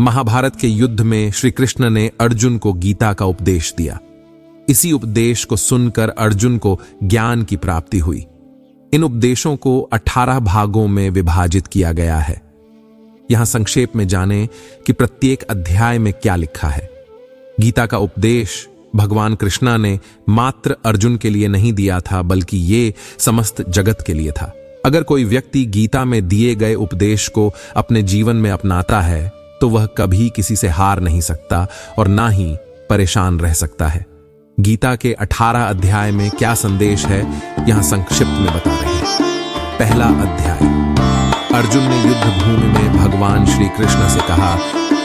महाभारत के युद्ध में श्री कृष्ण ने अर्जुन को गीता का उपदेश दिया। इसी उपदेश को सुनकर अर्जुन को ज्ञान की प्राप्ति हुई। इन उपदेशों को 18 भागों में विभाजित किया गया है। यहां संक्षेप में जानें कि प्रत्येक अध्याय में क्या लिखा है। गीता का उपदेश भगवान कृष्णा ने मात्र अर्जुन के लिए नहीं दिया था, बल्कि ये समस्त जगत के लिए था। अगर कोई व्यक्ति गीता में दिए गए उपदेश को अपने जीवन में अपनाता है तो वह कभी किसी से हार नहीं सकता और ना ही परेशान रह सकता है। गीता के 18 अध्याय में क्या संदेश है, यहां संक्षिप्त में बता रहे हैं। पहला अध्याय। अर्जुन ने युद्ध भूमि में भगवान श्री कृष्ण से कहा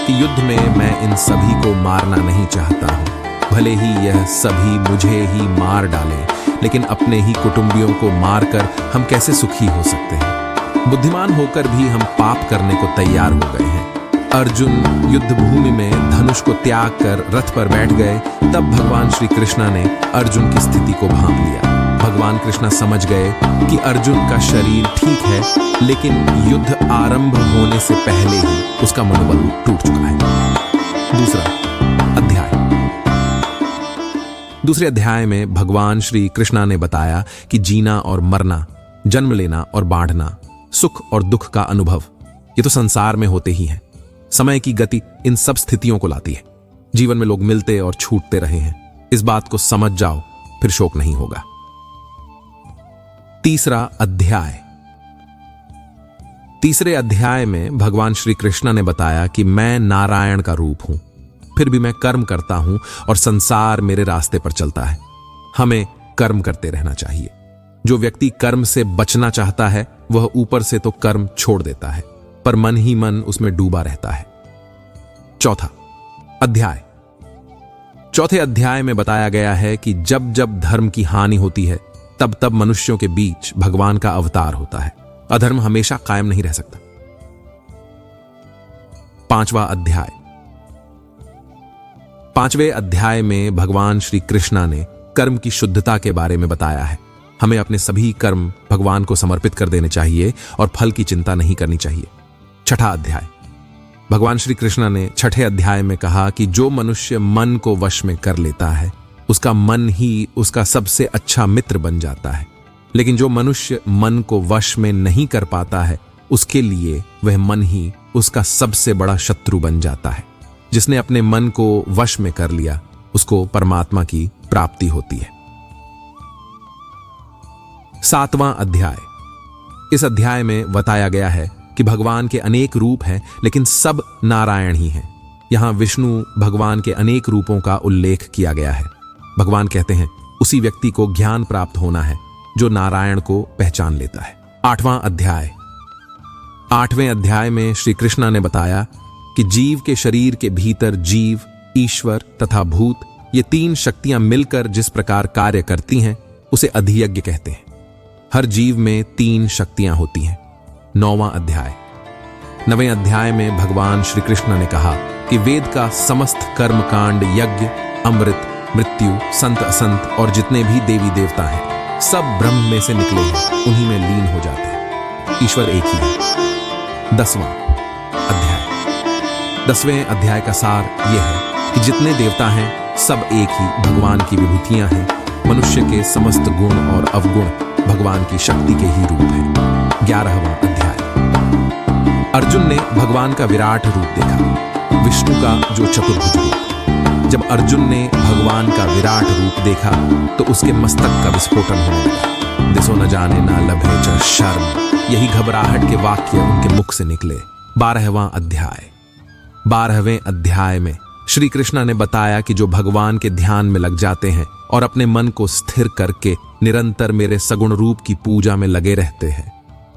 कि युद्ध में मैं इन सभी को मारना नहीं चाहता हूं। भले ही यह सभी मुझे ही मार डालें, लेकिन अपने ही कुटुंबियों को मारकर हम कैसे सुखी हो सकते हैं। बुद्धिमान होकर भी हम पाप करने को तैयार हो गए हैं। अर्जुन युद्ध भूमि में धनुष को त्याग कर रथ पर बैठ गए। तब भगवान श्री कृष्णा ने अर्जुन की स्थिति को भांप लिया। भगवान कृष्णा समझ गए कि अर्जुन का शरीर ठीक है, लेकिन युद्ध आरंभ होने से पहले ही उसका मनोबल टूट चुका है। दूसरा अध्याय। दूसरे अध्याय में भगवान श्री कृष्णा ने बताया कि जीना और मरना, जन्म लेना और बांटना, सुख और दुख का अनुभव, ये तो संसार में होते ही हैं। समय की गति इन सब स्थितियों को लाती है। जीवन में लोग मिलते और छूटते रहे हैं। इस बात को समझ जाओ, फिर शोक नहीं होगा। तीसरा अध्याय। तीसरे अध्याय में भगवान श्री कृष्ण ने बताया कि मैं नारायण का रूप हूं, फिर भी मैं कर्म करता हूं और संसार मेरे रास्ते पर चलता है। हमें कर्म करते रहना चाहिए। जो व्यक्ति कर्म से बचना चाहता है वह ऊपर से तो कर्म छोड़ देता है, पर मन ही मन उसमें डूबा रहता है। चौथा अध्याय। चौथे अध्याय में बताया गया है कि जब जब धर्म की हानि होती है तब तब मनुष्यों के बीच भगवान का अवतार होता है। अधर्म हमेशा कायम नहीं रह सकता। पांचवा अध्याय। पांचवें अध्याय में भगवान श्री कृष्णा ने कर्म की शुद्धता के बारे में बताया है। हमें अपने सभी कर्म भगवान को समर्पित कर देने चाहिए और फल की चिंता नहीं करनी चाहिए। छठा अध्याय। भगवान श्री कृष्ण ने छठे अध्याय में कहा कि जो मनुष्य मन को वश में कर लेता है उसका मन ही उसका सबसे अच्छा मित्र बन जाता है, लेकिन जो मनुष्य मन को वश में नहीं कर पाता है उसके लिए वह मन ही उसका सबसे बड़ा शत्रु बन जाता है। जिसने अपने मन को वश में कर लिया उसको परमात्मा की प्राप्ति होती है। सातवां अध्याय। इस अध्याय में बताया गया है कि भगवान के अनेक रूप हैं, लेकिन सब नारायण ही हैं। यहां विष्णु भगवान के अनेक रूपों का उल्लेख किया गया है। भगवान कहते हैं उसी व्यक्ति को ज्ञान प्राप्त होना है जो नारायण को पहचान लेता है। आठवां अध्याय। आठवें अध्याय में श्री कृष्णा ने बताया कि जीव के शरीर के भीतर जीव, ईश्वर तथा भूत, ये तीन शक्तियां मिलकर जिस प्रकार कार्य करती हैं उसे अधियज्ञ कहते हैं। हर जीव में तीन शक्तियां होती हैं। नौवां अध्याय। नवें अध्याय में भगवान श्री कृष्ण ने कहा कि वेद का समस्त कर्मकांड, यज्ञ, अमृत, मृत्यु, संत असंत और जितने भी देवी देवता हैं सब ब्रह्म में से निकले हैं, उन्हीं में लीन हो जाते हैं। ईश्वर एक ही है। 10वां अध्याय। 10वें अध्याय का सार यह है कि जितने देवता हैं सब एक ही भगवान की विभूतियां हैं। मनुष्य के समस्त गुण और अवगुण भगवान की शक्ति के ही रूप हैं। 11वां अध्याय। अर्जुन ने भगवान का विराट रूप देखा, विष्णु का जो चतुर्भुज रूप। जब अर्जुन ने भगवान का विराट रूप देखा तो उसके मस्तक का विस्फोटन होने लगा। दिसो न जाने ना लभे च शर्म, यही घबराहट के वाक्य उनके मुख से निकले। 12वां अध्याय। 12वें अध्याय में श्री कृष्णा ने बताया कि जो भगवान के ध्यान में लग जाते हैं और अपने मन को स्थिर करके निरंतर मेरे सगुण रूप की पूजा में लगे रहते हैं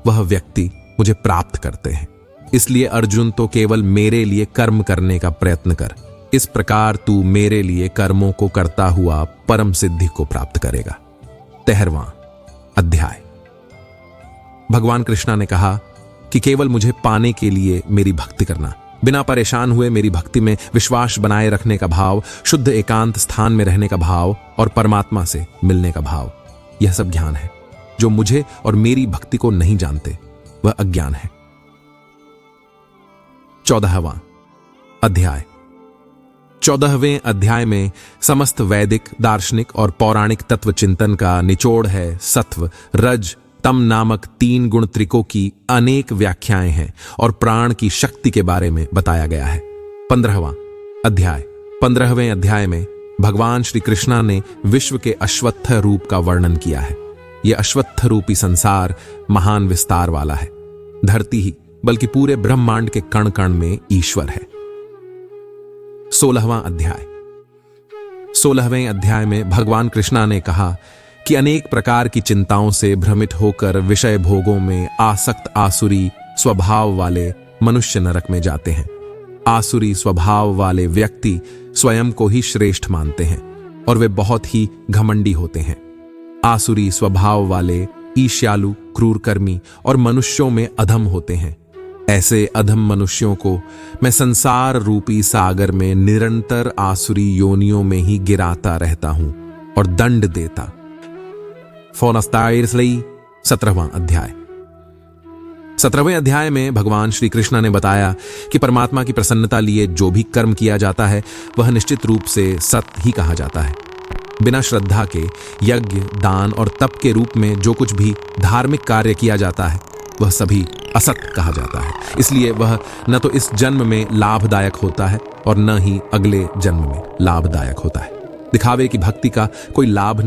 वह व्यक्ति मुझे प्राप्त करते हैं। इसलिए अर्जुन तो केवल मेरे लिए कर्म करने का प्रयत्न कर। इस प्रकार तू मेरे लिए कर्मों को करता हुआ परम सिद्धि को प्राप्त करेगा। 13वां अध्याय। भगवान कृष्णा ने कहा कि केवल मुझे पाने के लिए मेरी भक्ति करना, बिना परेशान हुए मेरी भक्ति में विश्वास बनाए रखने का भाव, शुद्ध एकांत स्थान में रहने का भाव और परमात्मा से मिलने का भाव, यह सब ज्ञान है। जो मुझे और मेरी भक्ति को नहीं जानते वह अज्ञान है। 14वां अध्याय। 14वें अध्याय में समस्त वैदिक, दार्शनिक और पौराणिक तत्व चिंतन का निचोड़ है सत्व, रज, तम नामक 3 गुण त्रिकों की अनेक व्याख्याएं हैं और प्राण की शक्ति के बारे में बताया गया है। 15वां अध्याय। 15वें अध्याय में भगवान श्री कृष्णा ने विश्व के अश्वत्थ रूप का वर्णन किया है। यह अश्वत्थ रूपी संसार महान विस्तार वाला है। धरती ही बल्कि पूरे ब्रह्मांड के कण कण में ईश्वर है। 16वां अध्याय। 16वें अध्याय में भगवान कृष्णा ने कहा कि अनेक प्रकार की चिंताओं से भ्रमित होकर विषय भोगों में आसक्त आसुरी स्वभाव वाले मनुष्य नरक में जाते हैं। आसुरी स्वभाव वाले व्यक्ति स्वयं को ही श्रेष्ठ मानते हैं और वे बहुत ही घमंडी होते हैं। आसुरी स्वभाव वाले ईर्ष्यालु, क्रूरकर्मी और मनुष्यों में अधम होते हैं। ऐसे अधम मनुष्यों को मैं संसार रूपी सागर में निरंतर आसुरी योनियों में ही गिराता रहता हूं और दंड देता। 17वां अध्याय। 17वें अध्याय में भगवान श्री कृष्ण ने बताया कि परमात्मा की प्रसन्नता लिए जो भी कर्म किया जाता है वह निश्चित रूप से सत ही कहा जाता है। बिना श्रद्धा के यज्ञ, दान और तप के रूप में जो कुछ भी धार्मिक कार्य किया जाता है वह सभी असत कहा जाता है। इसलिए वह न तो इस जन्म में लाभदायक होता है और न ही अगले जन्म में लाभदायक होता है। दिखावे की भक्ति का कोई लाभ